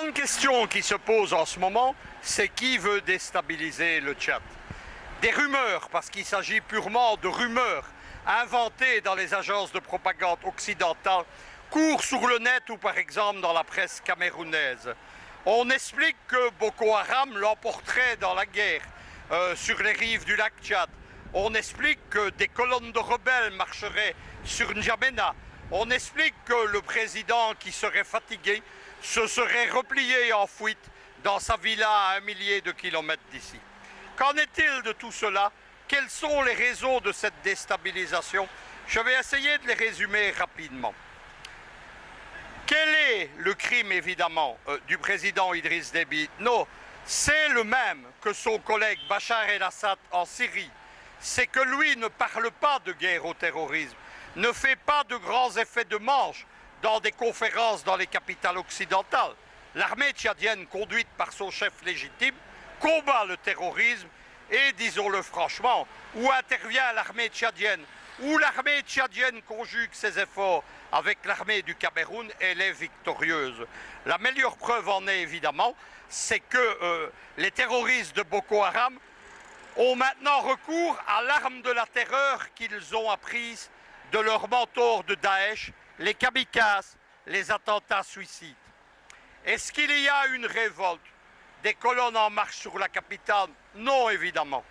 grande question qui se pose en ce moment, c'est qui veut déstabiliser le Tchad. Des rumeurs, parce qu'il s'agit purement de rumeurs inventées dans les agences de propagande occidentales, courent sur le net ou par exemple dans la presse camerounaise. On explique que Boko Haram l'emporterait dans la guerre sur les rives du lac Tchad. On explique que des colonnes de rebelles marcheraient sur N'Djamena. On explique que le président qui serait fatigué se serait replié en fuite dans sa villa à 1 millier de kilomètres d'ici. Qu'en est-il de tout cela? Quelles sont les raisons de cette déstabilisation? Je vais essayer de les résumer rapidement. Quel est le crime, évidemment, du président Idriss Déby Itno? C'est le même que son collègue Bachar el-Assad en Syrie. C'est que lui ne parle pas de guerre au terrorisme, ne fait pas de grands effets de manche dans des conférences dans les capitales occidentales. L'armée tchadienne, conduite par son chef légitime, combat le terrorisme et, disons-le franchement, où intervient l'armée tchadienne, où l'armée tchadienne conjugue ses efforts avec l'armée du Cameroun, elle est victorieuse. La meilleure preuve en est évidemment, c'est que les terroristes de Boko Haram ont maintenant recours à l'arme de la terreur qu'ils ont apprise de leurs mentors de Daesh, les kamikazes, les attentats suicides. Est-ce qu'il y a une révolte des colonnes en marche sur la capitale? Non, évidemment.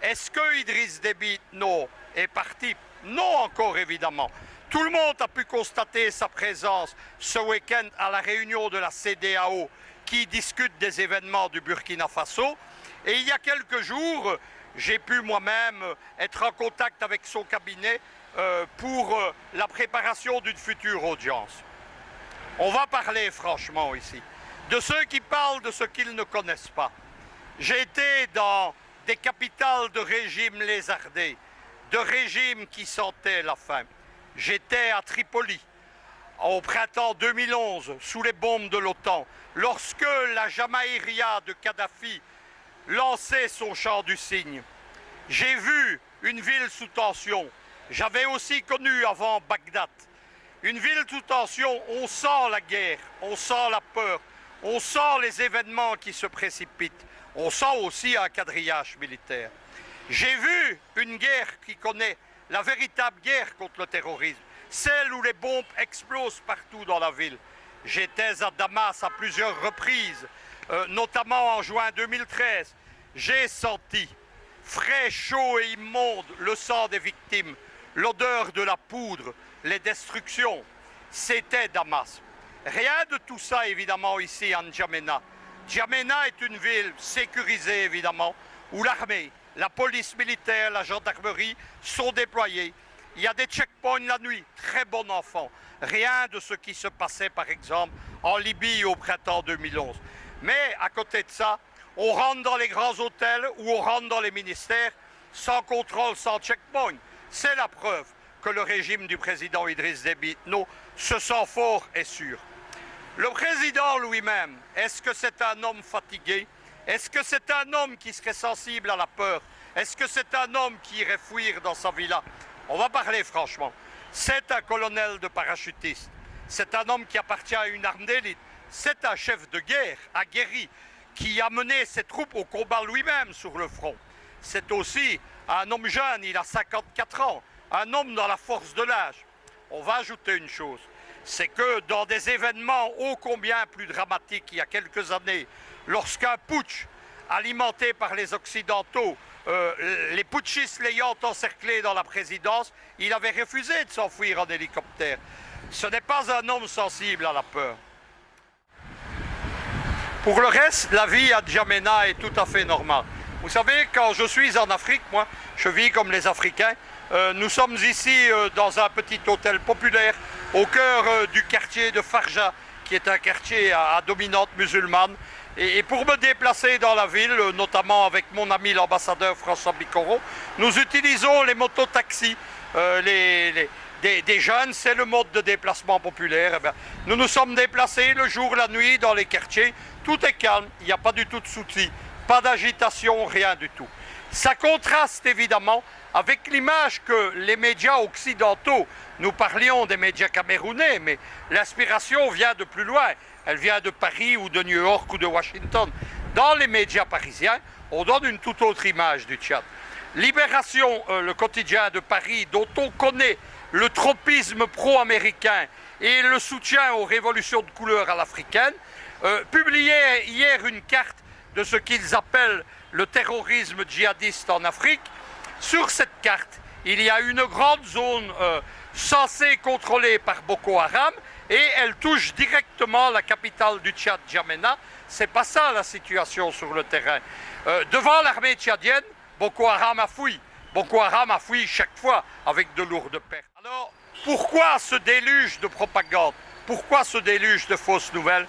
Est-ce que Idriss Déby Itno est parti? Non, encore évidemment. Tout le monde a pu constater sa présence ce week-end à la réunion de la CEDEAO qui discute des événements du Burkina Faso. Et il y a quelques jours, j'ai pu moi-même être en contact avec son cabinet pour la préparation d'une future audience. On va parler franchement ici de ceux qui parlent de ce qu'ils ne connaissent pas. J'ai été dans des capitales de régimes lézardés, de régimes qui sentaient la faim. J'étais à Tripoli au printemps 2011 sous les bombes de l'OTAN, lorsque la Jamaïria de Kadhafi lançait son chant du cygne. J'ai vu une ville sous tension. J'avais aussi connu avant Bagdad. Une ville sous tension, on sent la guerre, on sent la peur, on sent les événements qui se précipitent. On sent aussi un quadrillage militaire. J'ai vu une guerre qui connaît la véritable guerre contre le terrorisme, celle où les bombes explosent partout dans la ville. J'étais à Damas à plusieurs reprises, notamment en juin 2013. J'ai senti, frais, chaud et immonde, le sang des victimes, l'odeur de la poudre, les destructions. C'était Damas. Rien de tout ça, évidemment, ici en N'Djamena. N'Djamena est une ville sécurisée, évidemment, où l'armée, la police militaire, la gendarmerie sont déployés. Il y a des checkpoints la nuit, très bon enfant. Rien de ce qui se passait, par exemple, en Libye au printemps 2011. Mais à côté de ça, on rentre dans les grands hôtels ou on rentre dans les ministères sans contrôle, sans checkpoint. C'est la preuve que le régime du président Idriss Déby Itno se sent fort et sûr. Le président lui-même, est-ce que c'est un homme fatigué? Est-ce que c'est un homme qui serait sensible à la peur? Est-ce que c'est un homme qui irait fuir dans sa villa? On va parler franchement. C'est un colonel de parachutistes. C'est un homme qui appartient à une arme d'élite. C'est un chef de guerre aguerri qui a mené ses troupes au combat lui-même sur le front. C'est aussi un homme jeune, il a 54 ans, un homme dans la force de l'âge. On va ajouter une chose, c'est que dans des événements ô combien plus dramatiques il y a quelques années, lorsqu'un putsch alimenté par les Occidentaux, les putschistes l'ayant encerclé dans la présidence, il avait refusé de s'enfuir en hélicoptère. Ce n'est pas un homme sensible à la peur. Pour le reste, la vie à N'Djamena est tout à fait normale. Vous savez, quand je suis en Afrique, moi, je vis comme les Africains. Nous sommes ici dans un petit hôtel populaire au cœur du quartier de Farja, qui est un quartier à dominante musulmane. Et pour me déplacer dans la ville, notamment avec mon ami l'ambassadeur François Bicoro, nous utilisons les mototaxis. Des jeunes, c'est le mode de déplacement populaire. Eh bien, nous nous sommes déplacés le jour, la nuit dans les quartiers. Tout est calme, il n'y a pas du tout de soucis, pas d'agitation, rien du tout. Ça contraste évidemment avec l'image que les médias occidentaux, nous parlions des médias camerounais, mais l'inspiration vient de plus loin. elle vient de Paris ou de New York ou de Washington. Dans les médias parisiens, on donne une toute autre image du Tchad. Libération, le quotidien de Paris, dont on connaît le tropisme pro-américain et le soutien aux révolutions de couleur à l'africaine, publiait hier une carte de ce qu'ils appellent le terrorisme djihadiste en Afrique. Sur cette carte, il y a une grande zone censée contrôlée par Boko Haram et elle touche directement la capitale du Tchad, Djamena. C'est pas ça la situation sur le terrain. Devant l'armée tchadienne, Boko Haram a fui. Boko Haram a fui chaque fois avec de lourdes pertes. Alors, pourquoi ce déluge de propagande? Pourquoi ce déluge de fausses nouvelles?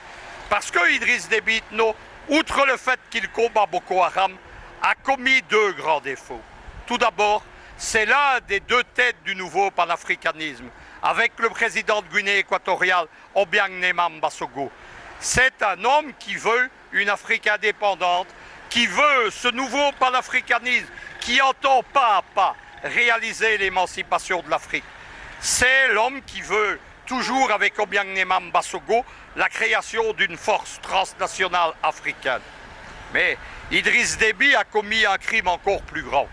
Parce que Idriss Déby Itno, outre le fait qu'il combat Boko Haram, a commis deux grands défauts. Tout d'abord, c'est l'un des deux têtes du nouveau panafricanisme, avec le président de Guinée équatoriale, Obiang Nemam Basogo. C'est un homme qui veut une Afrique indépendante, qui veut ce nouveau panafricanisme, qui entend pas à pas réaliser l'émancipation de l'Afrique. C'est l'homme qui veut, toujours avec Obiang Nemam Basogo, la création d'une force transnationale africaine. Mais Idriss Déby a commis un crime encore plus grand.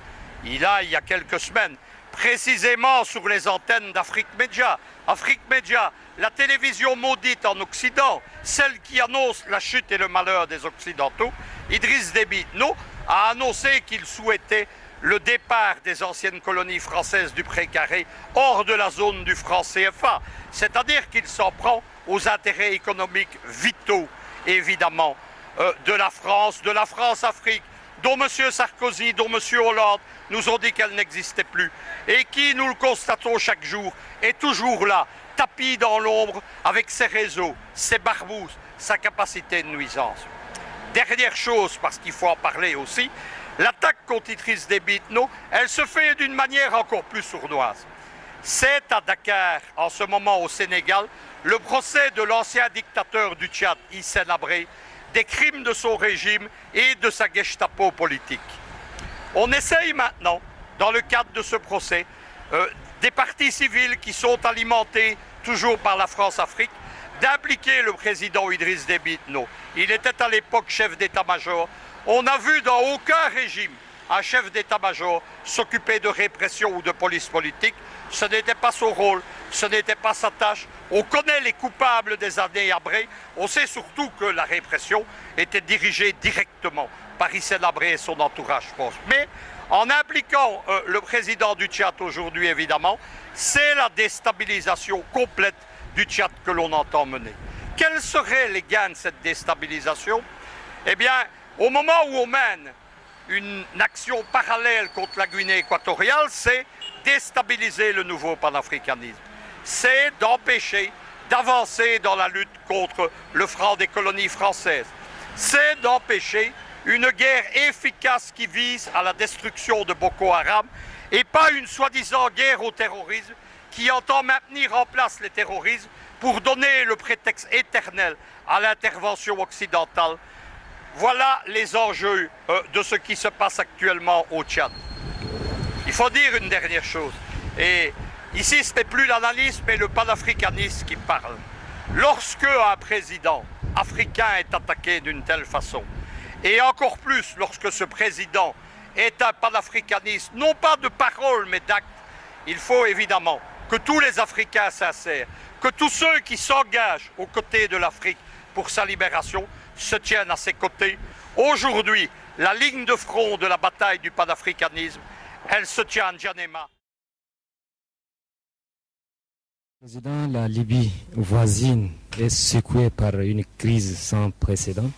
Il y a quelques semaines, précisément sur les antennes d'Afrique Média. Afrique Média, la télévision maudite en Occident, celle qui annonce la chute et le malheur des Occidentaux, Idriss Déby Itno a annoncé qu'il souhaitait le départ des anciennes colonies françaises du Pré-Carré hors de la zone du franc CFA. C'est-à-dire qu'il s'en prend aux intérêts économiques vitaux, évidemment, de la France-Afrique, dont M. Sarkozy, dont M. Hollande nous ont dit qu'elle n'existait plus, et qui, nous le constatons chaque jour, est toujours là, tapis dans l'ombre, avec ses réseaux, ses barbouzes, sa capacité de nuisance. Dernière chose, parce qu'il faut en parler aussi, l'attaque contre Idriss Déby Itno, elle se fait d'une manière encore plus sournoise. C'est à Dakar, en ce moment au Sénégal, le procès de l'ancien dictateur du Tchad, Hissène Habré, des crimes de son régime et de sa Gestapo politique. On essaye maintenant, dans le cadre de ce procès, des partis civils qui sont alimentés toujours par la France-Afrique, d'impliquer le président Idriss Déby Itno. Il était à l'époque chef d'état-major. On n'a vu dans aucun régime un chef d'état-major s'occuper de répression ou de police politique. Ce n'était pas son rôle, ce n'était pas sa tâche. On connaît les coupables des années Habré. On sait surtout que la répression était dirigée directement par Hissène Habré et son entourage, je pense. Mais en impliquant le président du Tchad aujourd'hui, évidemment, c'est la déstabilisation complète du Tchad que l'on entend mener. Quels seraient les gains de cette déstabilisation? Eh bien, au moment où on mène une action parallèle contre la Guinée équatoriale, c'est déstabiliser le nouveau panafricanisme. C'est d'empêcher d'avancer dans la lutte contre le franc des colonies françaises. C'est d'empêcher une guerre efficace qui vise à la destruction de Boko Haram et pas une soi-disant guerre au terrorisme qui entend maintenir en place les terrorismes pour donner le prétexte éternel à l'intervention occidentale. Voilà les enjeux de ce qui se passe actuellement au Tchad. Il faut dire une dernière chose, et ici ce n'est plus l'analyse mais le panafricanisme qui parle. Lorsque un président africain est attaqué d'une telle façon, et encore plus lorsque ce président est un panafricaniste, non pas de parole mais d'acte, il faut évidemment que tous les Africains s'insèrent, que tous ceux qui s'engagent aux côtés de l'Afrique pour sa libération se tiennent à ses côtés. Aujourd'hui, la ligne de front de la bataille du panafricanisme, elle se tient à N'Djamena. Président, la Libye voisine est secouée par une crise sans précédent.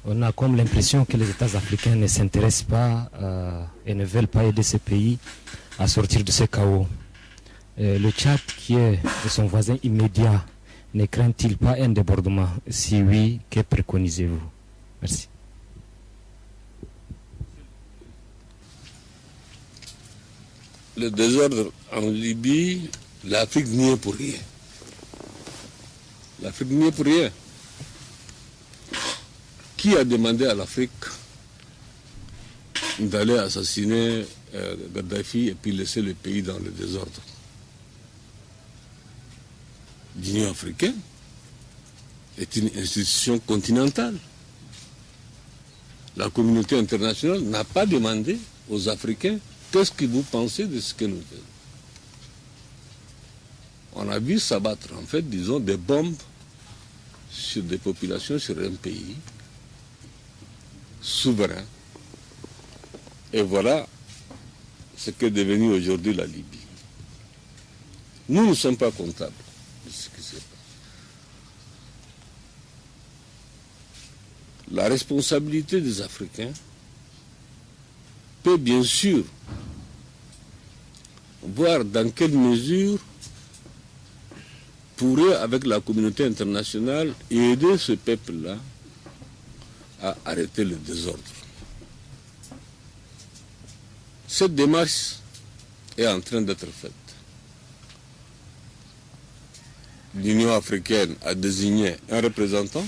On a comme l'impression que les États africains ne s'intéressent pas et ne veulent pas aider ce pays à sortir de ce chaos. Le Tchad, qui est son voisin immédiat, ne craint-il pas un débordement? Si oui, que préconisez-vous? Merci. Le désordre en Libye, l'Afrique n'y est pour rien. L'Afrique n'y est pour rien. Qui a demandé à l'Afrique d'aller assassiner Gaddafi et puis laisser le pays dans le désordre? L'Union africaine. est une institution continentale. La communauté internationale n'a pas demandé aux Africains qu'est-ce que vous pensez de ce que nous faisons. On a vu s'abattre, en fait, disons, des bombes sur des populations, sur un pays souverain. Et voilà ce qu'est devenu aujourd'hui la Libye. Nous ne sommes pas comptables de ce qui s'est passé. La responsabilité des Africains peut bien sûr voir dans quelle mesure pourrait, avec la communauté internationale, aider ce peuple-là à arrêter le désordre. Cette démarche est en train d'être faite. L'Union africaine a désigné un représentant,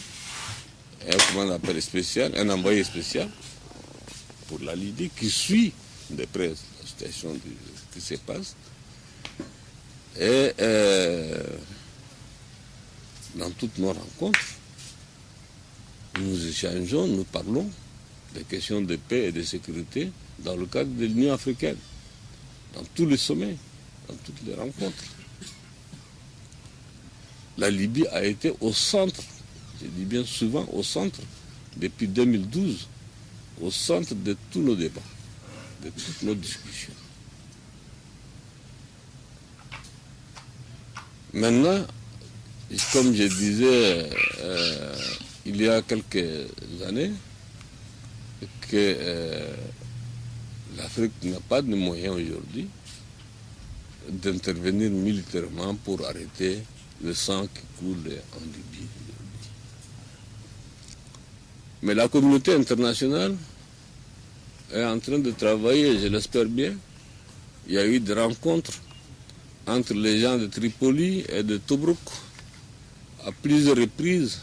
comment on appelle spécial, un envoyé spécial pour la Libye qui suit de près la situation qui se passe. Et dans toutes nos rencontres, nous échangeons, nous parlons des questions de paix et de sécurité dans le cadre de l'Union africaine, dans tous les sommets, dans toutes les rencontres. La Libye a été au centre, je dis bien souvent au centre, depuis 2012, au centre de tous nos débats, de toutes nos discussions. Maintenant, comme je disais il y a quelques années, que l'Afrique n'a pas de moyens aujourd'hui d'intervenir militairement pour arrêter le sang qui coule en Libye. Mais la communauté internationale est en train de travailler, je l'espère bien. Il y a eu des rencontres entre les gens de Tripoli et de Tobrouk à plusieurs reprises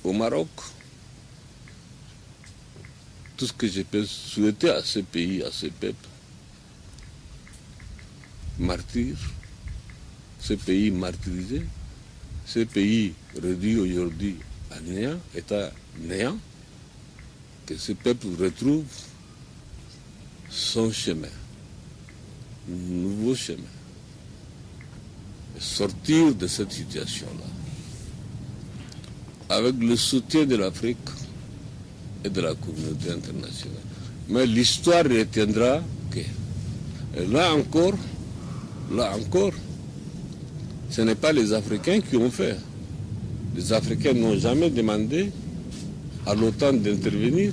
au Maroc. Tout ce que je peux souhaiter à ce pays, à ce peuple martyr, ce pays martyrisé, ce pays réduit aujourd'hui à néant, état néant, que ce peuple retrouve son chemin, un nouveau chemin, et sortir de cette situation-là, avec le soutien de l'Afrique et de la communauté internationale. Mais l'histoire retiendra que, là encore, ce n'est pas les Africains qui ont fait. Les Africains n'ont jamais demandé à l'OTAN d'intervenir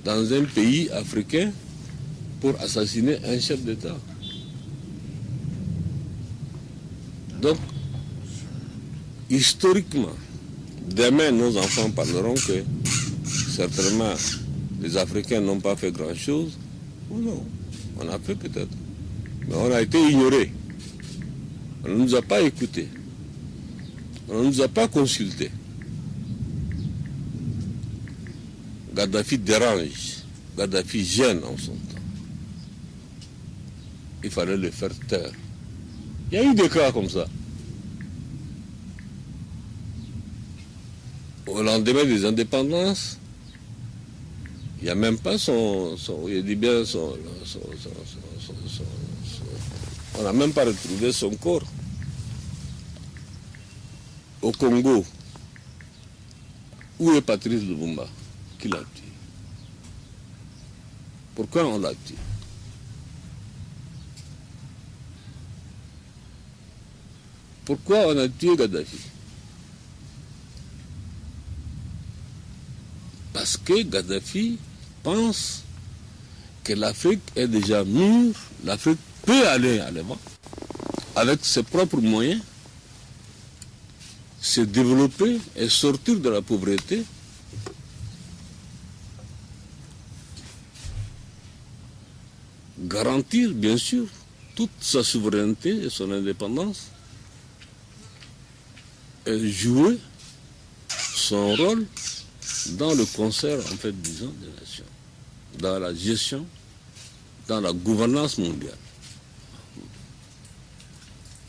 dans un pays africain pour assassiner un chef d'État. Donc, historiquement, demain nos enfants parleront que certainement les Africains n'ont pas fait grand-chose. Ou non, on a fait peut-être. Mais on a été ignorés. On ne nous a pas écoutés. On ne nous a pas consultés. Gaddafi dérange. Gaddafi gêne en son temps. Il fallait le faire taire. Il y a eu des cas comme ça. Au lendemain des indépendances, il n'y a même pas on n'a même pas retrouvé son corps. Au Congo, où est Patrice Lumumba? Qui l'a tué? Pourquoi on l'a tué? Pourquoi on a tué Gaddafi? Parce que Gaddafi pense que l'Afrique est déjà mûre, l'Afrique peut aller à l'avant avec ses propres moyens, se développer et sortir de la pauvreté. Garantir, bien sûr, toute sa souveraineté et son indépendance, et jouer son rôle dans le concert, en fait, disons, des nations, dans la gestion, dans la gouvernance mondiale.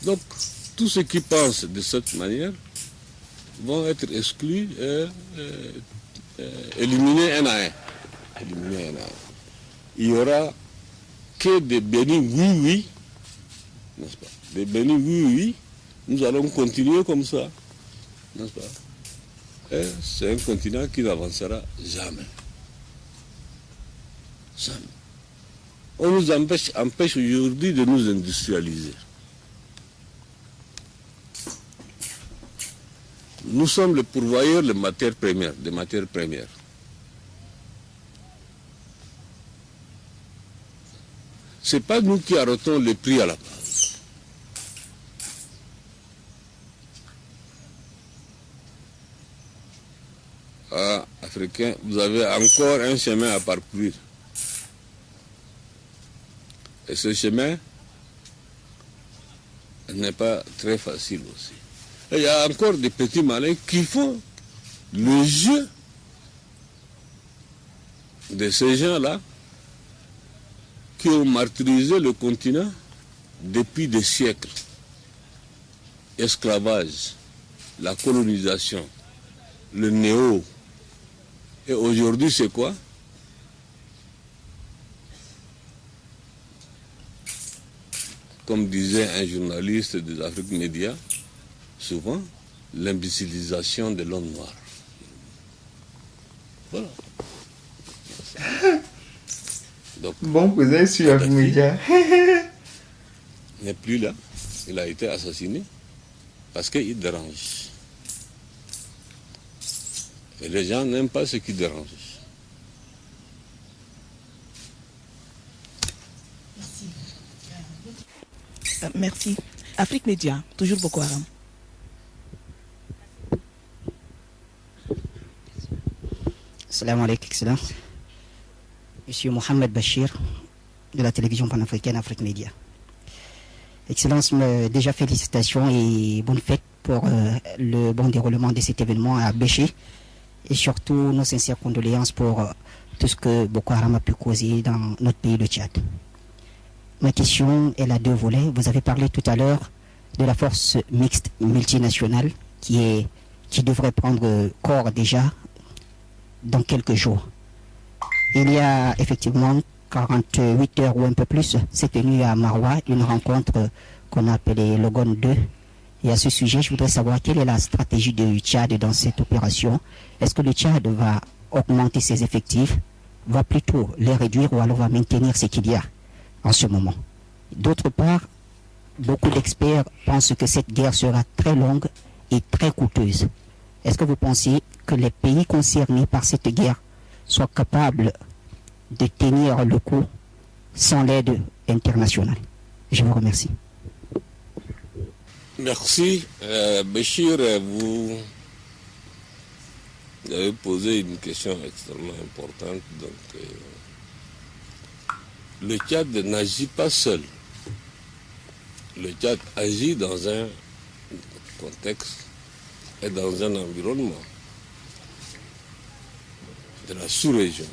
Donc, tous ceux qui pensent de cette manière vont être exclus et éliminés un à un. Il n'y aura que des bénis oui, n'est-ce pas? Des bénis oui, nous allons continuer comme ça, n'est-ce pas? Et c'est un continent qui n'avancera jamais. Jamais. On nous empêche aujourd'hui de nous industrialiser. Nous sommes les pourvoyeurs des matières premières. Ce n'est pas nous qui arrêtons les prix à la base. Ah, Africains, vous avez encore un chemin à parcourir. Et ce chemin n'est pas très facile aussi. Et il y a encore des petits malins qui font le jeu de ces gens-là qui ont martyrisé le continent depuis des siècles. Esclavage, la colonisation, le néo. Et aujourd'hui, c'est quoi? Comme disait un journaliste des Afrique Média, souvent, l'imbécilisation de l'homme noir. Voilà. Donc, bon, vous êtes sur Afrique Média. n'est plus là. Il a été assassiné parce qu'il dérange. Et les gens n'aiment pas ce qui dérange. Merci. Afrique Média, toujours Boko Haram. Salam alaikum, Excellence. Monsieur Mohamed Bachir, de la télévision panafricaine Afrique Média. Excellence, déjà félicitations et bonne fête pour le bon déroulement de cet événement à Béché. Et surtout, nos sincères condoléances pour tout ce que Boko Haram a pu causer dans notre pays, le Tchad. Ma question, elle a deux volets. Vous avez parlé tout à l'heure de la force mixte multinationale qui devrait prendre corps déjà dans quelques jours. Il y a effectivement 48 heures ou un peu plus, s'est tenue à Maroua une rencontre qu'on a appelée Logon 2. Et à ce sujet, je voudrais savoir quelle est la stratégie du Tchad dans cette opération. Est-ce que le Tchad va augmenter ses effectifs, va plutôt les réduire ou alors va maintenir ce qu'il y a en ce moment? D'autre part, beaucoup d'experts pensent que cette guerre sera très longue et très coûteuse. Est-ce que vous pensez que les pays concernés par cette guerre soient capables de tenir le coup sans l'aide internationale? Je vous remercie. Merci. Béchir, vous avez posé une question extrêmement importante. Donc, le Tchad n'agit pas seul. Le Tchad agit dans un contexte et dans un environnement de la sous-région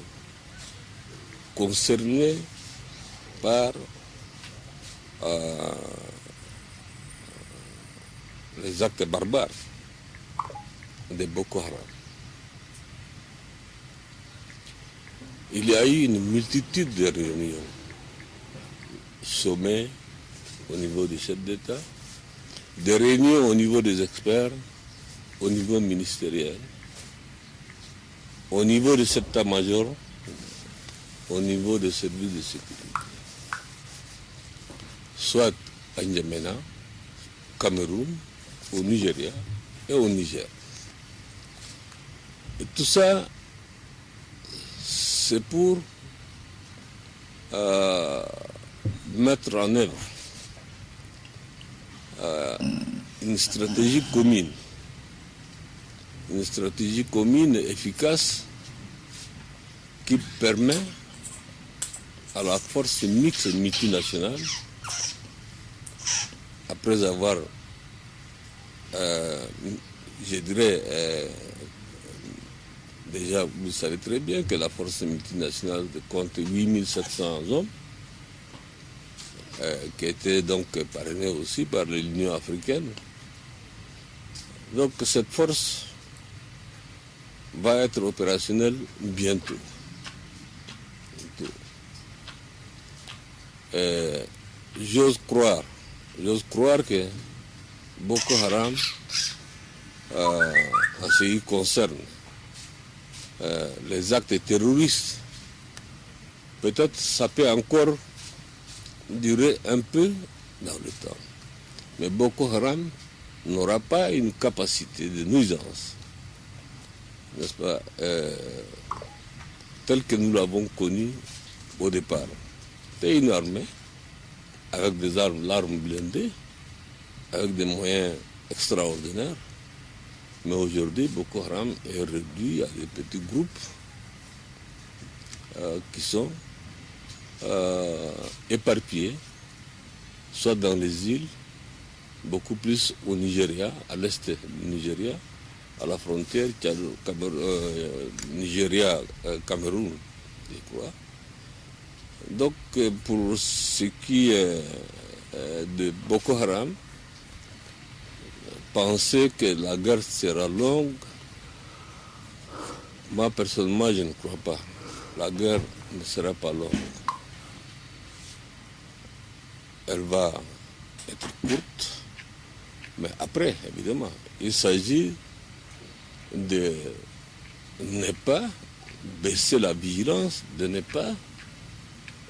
concerné par les actes barbares de Boko Haram. Il y a eu une multitude de réunions, sommets au niveau des chefs d'État, des réunions au niveau des experts, au niveau ministériel, au niveau des états-majors, au niveau des services de sécurité, soit à N'Djamena, Cameroun, au Nigeria et au Niger. Et tout ça, c'est pour mettre en œuvre une stratégie commune efficace qui permet à la force mixte multinationale, après avoir, je dirais, déjà, vous savez très bien que la force multinationale compte 8700 hommes, qui étaient donc parrainés aussi par l'Union africaine. Donc cette force va être opérationnelle bientôt. J'ose croire que Boko Haram, en ce qui concerne les actes terroristes, peut-être ça peut encore durer un peu dans le temps. Mais Boko Haram n'aura pas une capacité de nuisance, n'est-ce pas, telle que nous l'avons connue au départ. C'est une armée avec des armes blindées, avec des moyens extraordinaires. Mais aujourd'hui, Boko Haram est réduit à des petits groupes qui sont éparpillés, soit dans les îles, beaucoup plus au Nigeria, à l'est du Nigeria, à la frontière Nigeria-Cameroun, je crois. Donc, pour ce qui est de Boko Haram, penser que la guerre sera longue, moi personnellement je ne crois pas. La guerre ne sera pas longue. Elle va être courte, mais après, évidemment, il s'agit de ne pas baisser la vigilance, de ne pas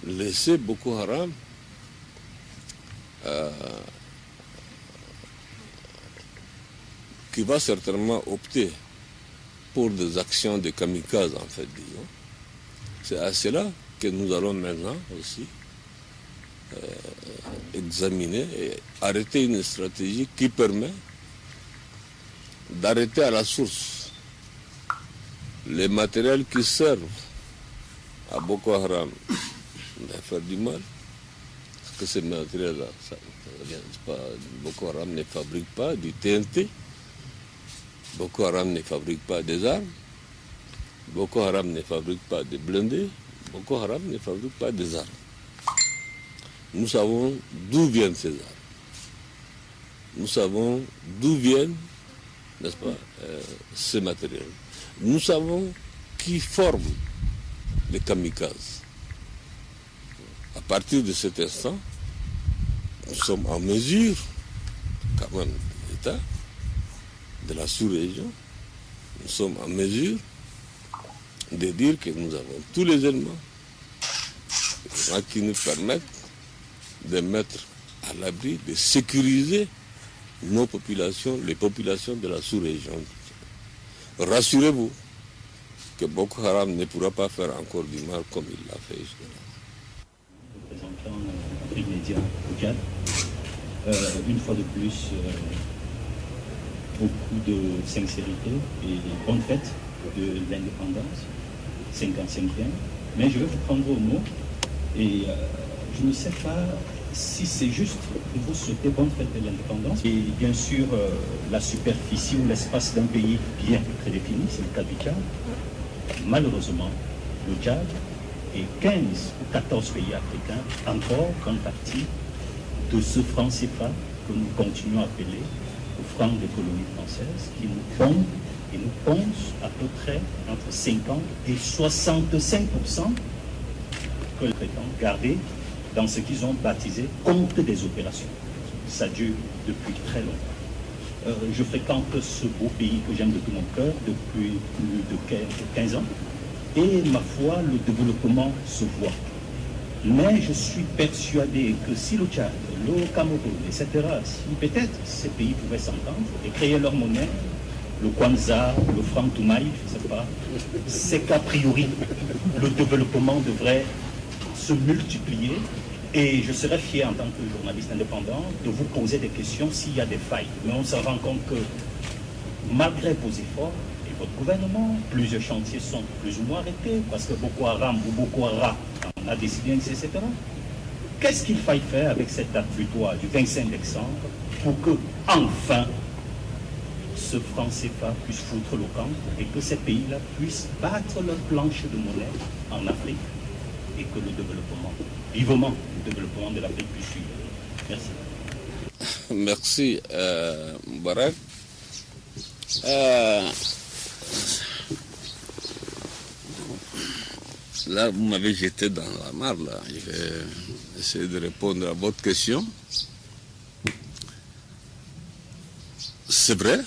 laisser Boko Haram qui va certainement opter pour des actions de kamikaze, en fait, disons. C'est à cela que nous allons maintenant aussi examiner et arrêter une stratégie qui permet d'arrêter à la source les matériels qui servent à Boko Haram de faire du mal. Parce que ces matériels-là, Boko Haram ne fabrique pas du TNT, Boko Haram ne fabrique pas des armes, Boko Haram ne fabrique pas des blindés, Boko Haram ne fabrique pas des armes. Nous savons d'où viennent ces armes. Nous savons d'où viennent, n'est-ce pas, ces matériels. Nous savons qui forme les kamikazes. À partir de cet instant, nous sommes en mesure, quand même, l'État, de la sous-région, nous sommes en mesure de dire que nous avons tous les éléments qui nous permettent de mettre à l'abri, de sécuriser nos populations, les populations de la sous-région. Rassurez-vous que Boko Haram ne pourra pas faire encore du mal comme il l'a fait jusque-là. Représentant Afrique Média au Tchad, une fois de plus, beaucoup de sincérité et bonne fête de l'indépendance, 55e. Mais je vais vous prendre au mot et je ne sais pas si c'est juste de vous souhaiter bonne fête de l'indépendance. Et bien sûr, la superficie ou l'espace d'un pays bien prédéfini, c'est le cas du Tchad. Malheureusement, le Tchad et 15 ou 14 pays africains encore font partie de ce franc CFA que nous continuons à appeler le franc des colonies françaises, qui nous pondent et nous pensent à peu près entre 50 et 65% que les prétendent garder dans ce qu'ils ont baptisé compte des opérations. Ça dure depuis très longtemps. Je fréquente ce beau pays que j'aime de tout mon cœur depuis plus de 15 ans. Et ma foi, le développement se voit. Mais je suis persuadé que si le Tchad, le Cameroun, etc., si peut-être ces pays pouvaient s'entendre et créer leur monnaie, le Kwanza, le franc Toumaï, je ne sais pas, c'est qu'a priori, le développement devrait se multiplier. Et je serais fier en tant que journaliste indépendant de vous poser des questions s'il y a des failles. Mais on se rend compte que malgré vos efforts et votre gouvernement, plusieurs chantiers sont plus ou moins arrêtés parce que Boko Haram ou Boko Haram en a décidé, etc. Qu'est-ce qu'il faille faire avec cette date butoir du 25 décembre pour que, enfin, ce franc CFA puisse foutre le camp et que ces pays-là puissent battre leur planche de monnaie en Afrique et que le développement, vivement, le développement de l'Afrique puisse suivre. Merci. Merci, Moubarak. Là, vous m'avez jeté dans la mare, là. Je vais essayer de répondre à votre question. C'est vrai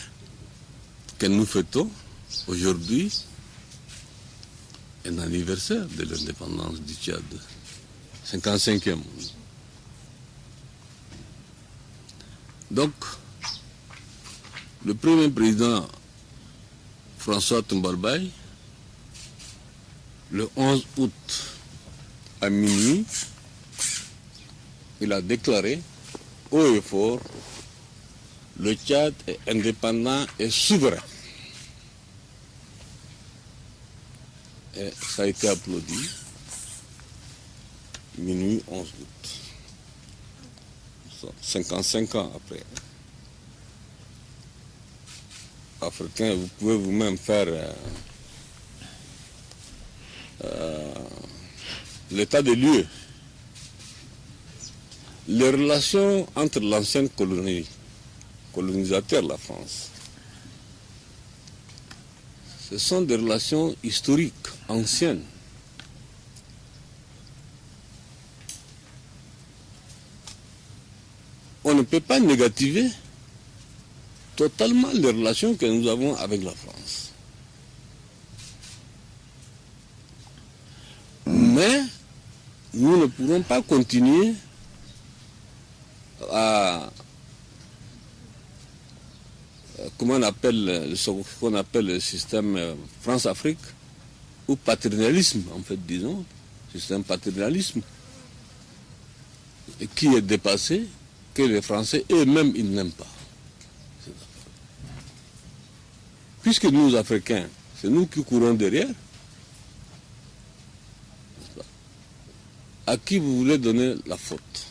que nous fêtons aujourd'hui un anniversaire de l'indépendance du Tchad, 55e. Donc, le premier président François Tombalbaye, le 11 août à minuit, il a déclaré haut et fort: le Tchad est indépendant et souverain. Et ça a été applaudi. Minuit 11 août. 55 ans après. Africains, vous pouvez vous-même faire l'état des lieux. Les relations entre l'ancienne colonisateur, la France, ce sont des relations historiques, anciennes. On ne peut pas négativer totalement les relations que nous avons avec la France. Mais nous ne pourrons pas continuer à comment on appelle ce qu'on appelle le système France-Afrique, ou paternalisme, en fait, disons, système paternalisme, qui est dépassé, que les Français eux-mêmes, ils n'aiment pas. Puisque nous, Africains, c'est nous qui courons derrière, à qui vous voulez donner la faute?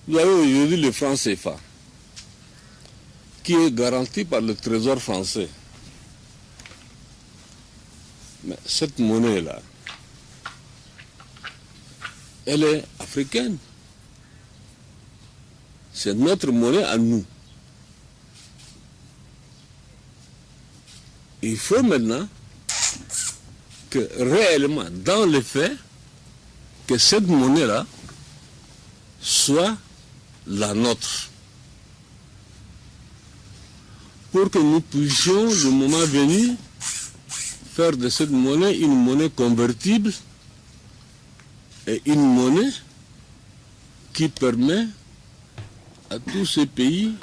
Vous avez aujourd'hui le franc CFA, qui est garanti par le Trésor français. Mais cette monnaie-là, elle est africaine. C'est notre monnaie à nous. Il faut maintenant que réellement, dans les faits, que cette monnaie-là soit la nôtre. Pour que nous puissions, le moment venu, faire de cette monnaie une monnaie convertible et une monnaie qui permet à tous ces pays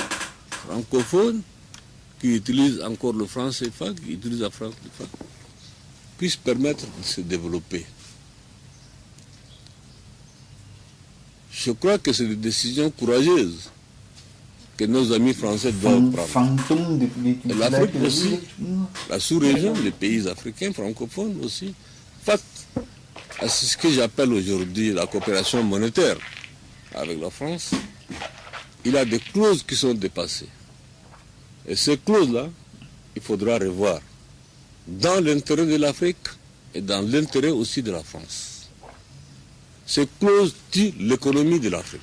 francophones qui utilisent encore le franc CFA, qui utilisent la franc CFA, puissent permettre de se développer. Je crois que c'est des décisions courageuses que nos amis français doivent prendre. Et l'Afrique aussi, la sous-région, les pays africains, francophones aussi, face à ce que j'appelle aujourd'hui la coopération monétaire avec la France, il y a des clauses qui sont dépassées. Et ces clauses-là, il faudra revoir dans l'intérêt de l'Afrique et dans l'intérêt aussi de la France. Ces clauses tuent l'économie de l'Afrique.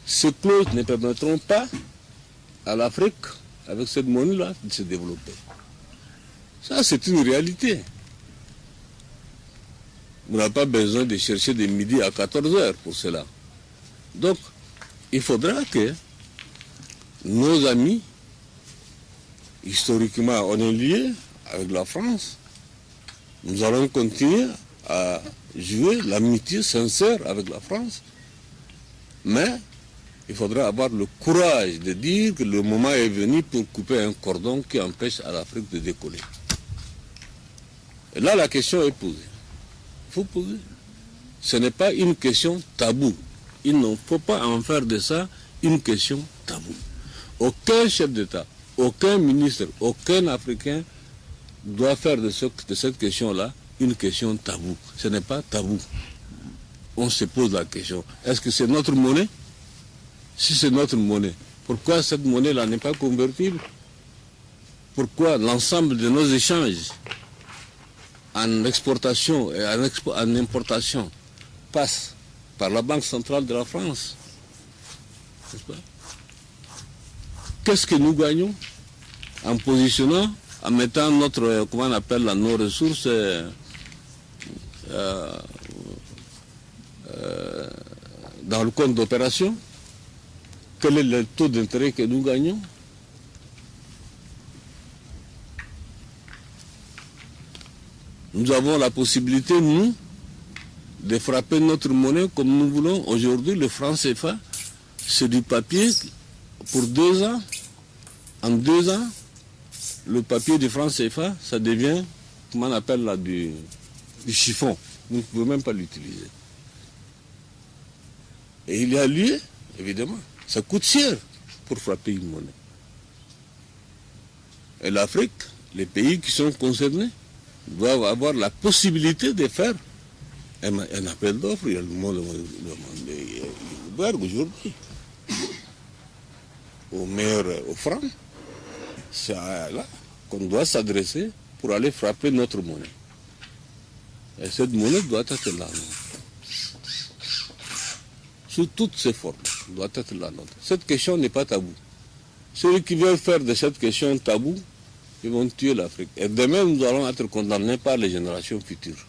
Ces clauses ne permettront pas à l'Afrique, avec cette monnaie-là, de se développer. Ça, c'est une réalité. Vous n'avez pas besoin de chercher de midi à 14 heures pour cela. Donc, il faudra que nos amis, historiquement, on est liés avec la France, nous allons continuer à jouer l'amitié sincère avec la France, mais il faudra avoir le courage de dire que le moment est venu pour couper un cordon qui empêche à l'Afrique de décoller. Et là, la question est posée. Il faut poser. Ce n'est pas une question taboue. Il ne faut pas en faire de ça une question taboue. Aucun chef d'État, aucun ministre, aucun Africain doit faire de cette question-là une question taboue. Ce n'est pas tabou. On se pose la question. Est-ce que c'est notre monnaie? Si c'est notre monnaie, pourquoi cette monnaie-là n'est pas convertible? Pourquoi l'ensemble de nos échanges en exportation et en importation passe par la Banque centrale de la France? N'est-ce pas? qu'est-ce que nous gagnons en positionnant, en mettant notre, comment on appelle là, nos ressources dans le compte d'opération? Quel est le taux d'intérêt que nous gagnons? Nous avons la possibilité, nous, de frapper notre monnaie comme nous voulons. Aujourd'hui, le franc CFA, c'est du papier pour 2 ans. En 2 ans, le papier du franc CFA, ça devient, comment on appelle là, du chiffon. Vous ne pouvez même pas l'utiliser. Et il y a lieu, évidemment, ça coûte cher pour frapper une monnaie. Et l'Afrique, les pays qui sont concernés, doivent avoir la possibilité de faire un appel d'offres. Il y a le monde aujourd'hui. Au meilleur, au franc, c'est là qu'on doit s'adresser pour aller frapper notre monnaie. Et cette monnaie doit être la nôtre. Sous toutes ses formes, doit être la nôtre. Cette question n'est pas taboue. Ceux qui veulent faire de cette question tabou, ils vont tuer l'Afrique. Et demain, nous allons être condamnés par les générations futures.